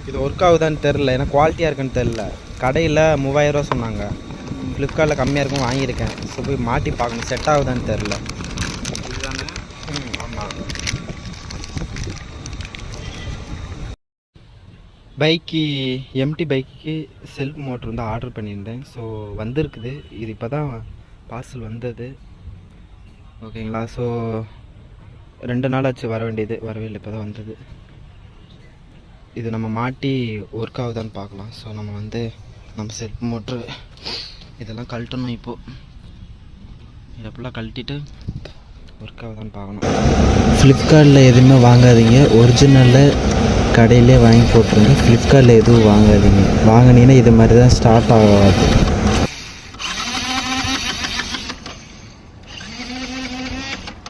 இது ஒர்க் ஆகுதான்னு தெரில, ஏன்னா குவாலிட்டியாக இருக்குன்னு தெரில. கடையில் 3000 சொன்னாங்க, ஃப்ளிப்கார்ட்டில் கம்மியாக இருக்கும் வாங்கியிருக்கேன். ஸோ போய் மாட்டி பார்க்கணும் செட் ஆகுதான்னு தெரில. ஆமாம், பைக்கு எம்டி பைக்கு செல்ஃப் மோட்ரு வந்து ஆர்டர் பண்ணியிருந்தேன். ஸோ வந்திருக்குது. இது இப்போ தான் பார்சல் வந்தது, ஓகேங்களா. ஸோ 2 நாள் ஆச்சு வர வேண்டியது, வரவே இல்லை, இப்போ தான் வந்தது. இது நம்ம மாட்டி ஒர்க் ஆகுதான்னு பார்க்கலாம். ஸோ நம்ம செல்ஃப் மோட்ரு இதெல்லாம் கழட்டணும். இப்போது இதை ஃபுல்லாக கழட்டிட்டு ஒர்க் ஆகுதான்னு பார்க்கணும். ஃப்ளிப்கார்ட்டில் எதுவுமே வாங்காதீங்க, ஒரிஜினலில் கடையிலே வாங்கி போட்டுருங்க. ஃப்ளிப்கார்ட்டில் எதுவும் வாங்காதீங்க, வாங்கினீங்கன்னா இது மாதிரி தான் ஸ்டார்ட் ஆகாது.